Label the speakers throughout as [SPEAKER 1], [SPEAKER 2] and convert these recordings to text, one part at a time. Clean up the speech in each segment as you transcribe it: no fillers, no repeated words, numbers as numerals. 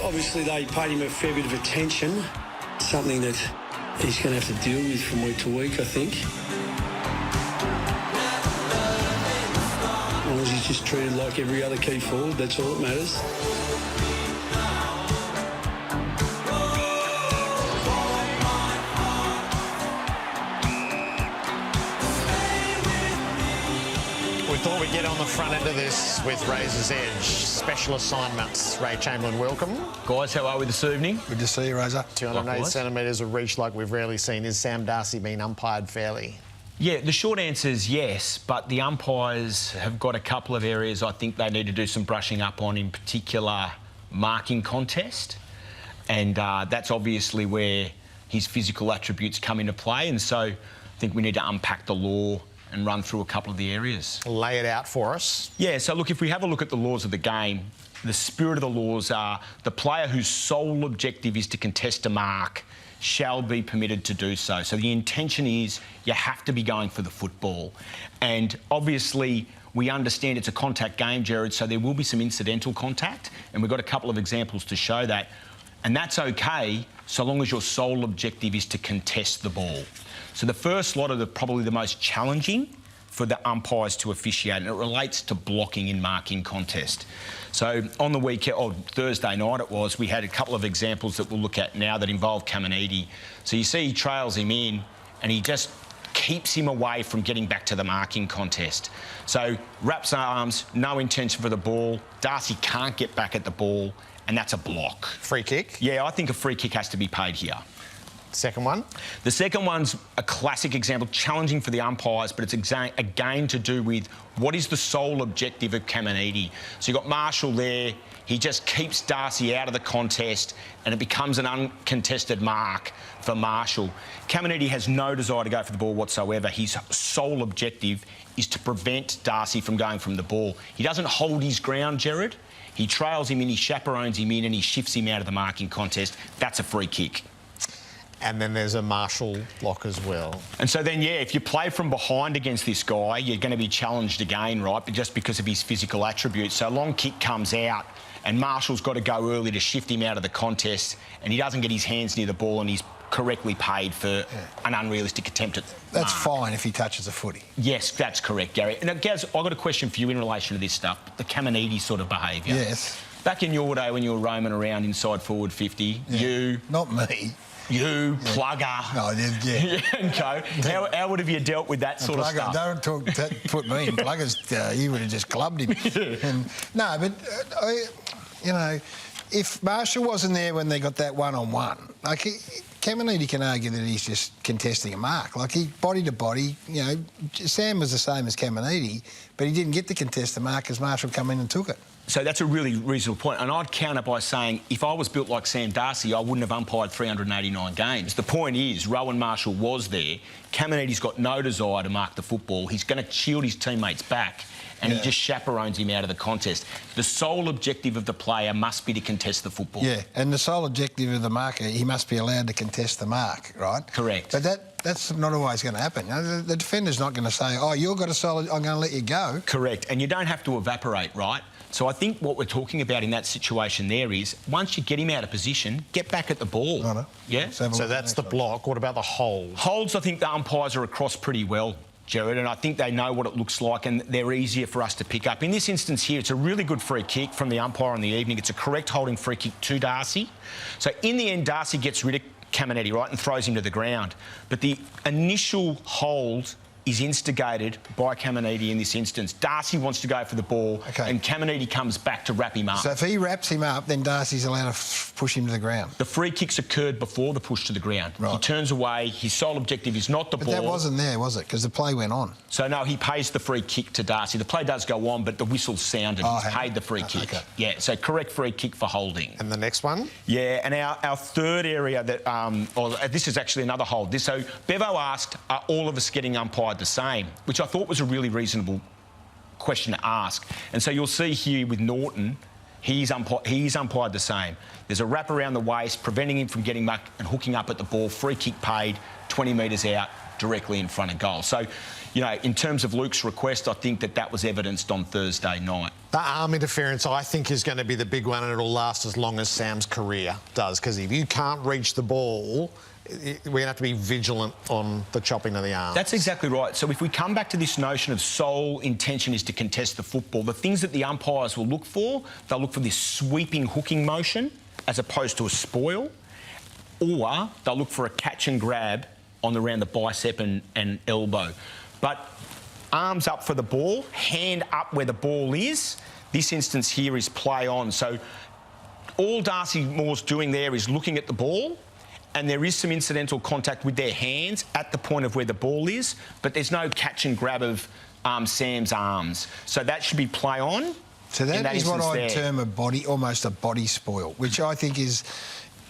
[SPEAKER 1] Obviously, they paid him a fair bit of attention, something that he's going to have to deal with from week to week, I think. As long as he's just treated like every other key forward, that's all that matters.
[SPEAKER 2] We thought we'd get on the front end of this with Razor's Edge. Special assignments. Ray Chamberlain, welcome.
[SPEAKER 3] Guys, how are we this evening?
[SPEAKER 4] Good to see you, Razor.
[SPEAKER 2] 208 centimetres of reach like we've rarely seen. Is Sam Darcy being umpired fairly?
[SPEAKER 3] Yeah, the short answer is yes, but the umpires have got a couple of areas I think they need to do some brushing up on, in particular marking contest. And that's obviously where his physical attributes come into play. And so I think we need to unpack the law and run through a couple of the areas.
[SPEAKER 2] Lay it out for us.
[SPEAKER 3] Yeah, so look, if we have a look at the laws of the game, the spirit of the laws are the player whose sole objective is to contest a mark shall be permitted to do so. So the intention is you have to be going for the football. And obviously we understand it's a contact game, Gerard, so there will be some incidental contact, and we've got a couple of examples to show that. And that's okay so long as your sole objective is to contest the ball. So the first lot are probably the most challenging for the umpires to officiate, and it relates to blocking in marking contest. So on the weekend, or Thursday night it was, we had a couple of examples that we'll look at now that involve Caminiti. So you see he trails him in and he just keeps him away from getting back to the marking contest. So wraps arms, no intention for the ball. Darcy can't get back at the ball, and that's a block.
[SPEAKER 2] Free kick?
[SPEAKER 3] Yeah, I think a free kick has to be paid here.
[SPEAKER 2] Second one?
[SPEAKER 3] The second one's a classic example, challenging for the umpires, but it's again to do with what is the sole objective of Caminiti. So you've got Marshall there, he just keeps Darcy out of the contest and it becomes an uncontested mark for Marshall. Caminiti has no desire to go for the ball whatsoever. His sole objective is to prevent Darcy from going from the ball. He doesn't hold his ground, Gerard. He trails him in, he chaperones him in and he shifts him out of the marking contest. That's a free kick.
[SPEAKER 2] And then there's a Marshall block as well.
[SPEAKER 3] And so then, yeah, if you play from behind against this guy, you're going to be challenged again, right, but just because of his physical attributes. So a long kick comes out and Marshall's got to go early to shift him out of the contest, and he doesn't get his hands near the ball and he's correctly paid for an unrealistic attempt at
[SPEAKER 4] That's
[SPEAKER 3] mark.
[SPEAKER 4] fine if he touches a footy. Yes,
[SPEAKER 3] that's correct, Gary. Now, Gaz, I've got a question for you in relation to this stuff, the Caminiti sort of behaviour.
[SPEAKER 4] Yes.
[SPEAKER 3] Back in your day when you were roaming around inside forward 50, you...
[SPEAKER 4] Not me.
[SPEAKER 3] You, Plugger.
[SPEAKER 4] No, yeah.
[SPEAKER 3] And co. How would have you dealt with that sort of stuff?
[SPEAKER 4] Don't put me in Pluggers. You would have just clubbed him. And, no, but, you know, if Marshall wasn't there when they got that one-on-one, like, Caminiti can argue that he's just contesting a mark. Like, he body to body, you know, Sam was the same as Caminiti, but he didn't get to contest the mark as Marshall come in and took it.
[SPEAKER 3] So that's a really reasonable point. And I'd counter by saying, if I was built like Sam Darcy, I wouldn't have umpired 389 games. The point is, Rowan Marshall was there. Caminiti's got no desire to mark the football. He's going to shield his teammates back, and he just chaperones him out of the contest. The sole objective of the player must be to contest the football.
[SPEAKER 4] Yeah, and the sole objective of the marker, he must be allowed to contest the mark, right?
[SPEAKER 3] Correct.
[SPEAKER 4] But that's not always going to happen. You know, the defender's not going to say, oh, you've got a solid, I'm going to let you go.
[SPEAKER 3] Correct, and you don't have to evaporate, right? So I think what we're talking about in that situation there is, once you get him out of position, get back at the ball.
[SPEAKER 4] Right.
[SPEAKER 3] Yeah?
[SPEAKER 2] So that's the block. What about the hold?
[SPEAKER 3] Holds, I think the umpires are across pretty well, Gerard, and I think they know what it looks like and they're easier for us to pick up. In this instance here, it's a really good free kick from the umpire in the evening. It's a correct holding free kick to Darcy. So in the end, Darcy gets rid of Caminiti, right, and throws him to the ground. But the initial hold is instigated by Caminiti in this instance. Darcy wants to go for the ball, and Caminiti comes back to wrap him up.
[SPEAKER 4] So if he wraps him up, then Darcy's allowed to push him to the ground.
[SPEAKER 3] The free kicks occurred before the push to the ground. Right. He turns away. His sole objective is not the ball.
[SPEAKER 4] But that wasn't there, was it? Because the play went on.
[SPEAKER 3] So, no, he pays the free kick to Darcy. The play does go on, but the whistle sounded. He's paid the free kick. Okay. Yeah, so correct free kick for holding.
[SPEAKER 2] And the next one?
[SPEAKER 3] Yeah, and our third area that... this is actually another hold. So Bevo asked, are all of us getting umpired the same? Which I thought was a really reasonable question to ask. And so you'll see here with Norton, he's umpired the same. There's a wrap around the waist, preventing him from getting back and hooking up at the ball. Free kick paid, 20 metres out, directly in front of goal. So, you know, in terms of Luke's request, I think that was evidenced on Thursday night.
[SPEAKER 2] The arm interference, I think, is going to be the big one, and it'll last as long as Sam's career does, because if you can't reach the ball, we're going to have to be vigilant on the chopping of the arms.
[SPEAKER 3] That's exactly right. So if we come back to this notion of sole intention is to contest the football, the things that the umpires will look for, they'll look for this sweeping hooking motion as opposed to a spoil, or they'll look for a catch and grab on around the bicep and elbow. But arms up for the ball, hand up where the ball is. This instance here is play on. So all Darcy Moore's doing there is looking at the ball, and there is some incidental contact with their hands at the point of where the ball is, but there's no catch and grab of Sam's arms. So that should be play on.
[SPEAKER 4] So that is what I term almost a body spoil, which I think is,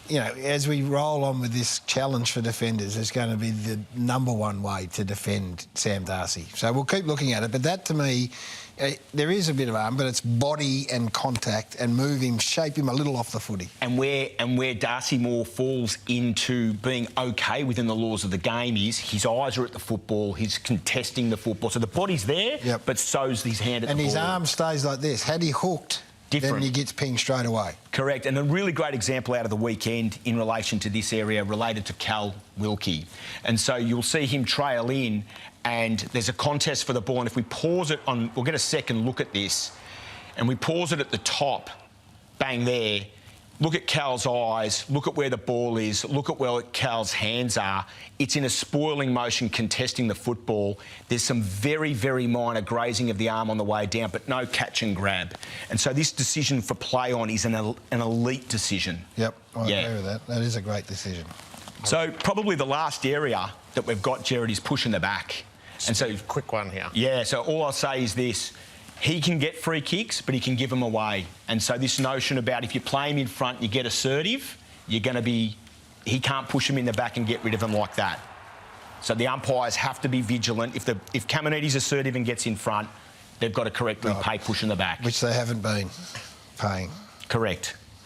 [SPEAKER 4] you know, as we roll on with this challenge for defenders, is going to be the #1 way to defend Sam Darcy. So we'll keep looking at it, but that to me, there is a bit of arm, but it's body and contact and move him, shape him a little off the footy. And
[SPEAKER 3] where Darcy Moore falls into being okay within the laws of the game is his eyes are at the football, he's contesting the football. So the body's there, but so's his hand at the ball.
[SPEAKER 4] And his arm stays like this. Had he hooked, then he gets pinged straight away.
[SPEAKER 3] Correct. And a really great example out of the weekend in relation to this area related to Cal Wilkie. And so you'll see him trail in and there's a contest for the ball. And if we pause it on, we'll get a second look at this, and we pause it at the top, bang there, look at Cal's eyes, look at where the ball is, look at where Cal's hands are. It's in a spoiling motion contesting the football. There's some very, very minor grazing of the arm on the way down, but no catch and grab. And so this decision for play on is an elite decision.
[SPEAKER 4] Yep, I agree with that. That is a great decision.
[SPEAKER 3] So probably the last area that we've got, Gerard, is pushing the back.
[SPEAKER 2] And so, quick one here.
[SPEAKER 3] Yeah, so all I'll say is this. He can get free kicks, but he can give them away. And so this notion about if you play him in front, you get assertive, you're going to be... He can't push him in the back and get rid of him like that. So the umpires have to be vigilant. If Caminiti's assertive and gets in front, they've got to correctly pay push in the back.
[SPEAKER 4] Which they haven't been paying.
[SPEAKER 3] Correct.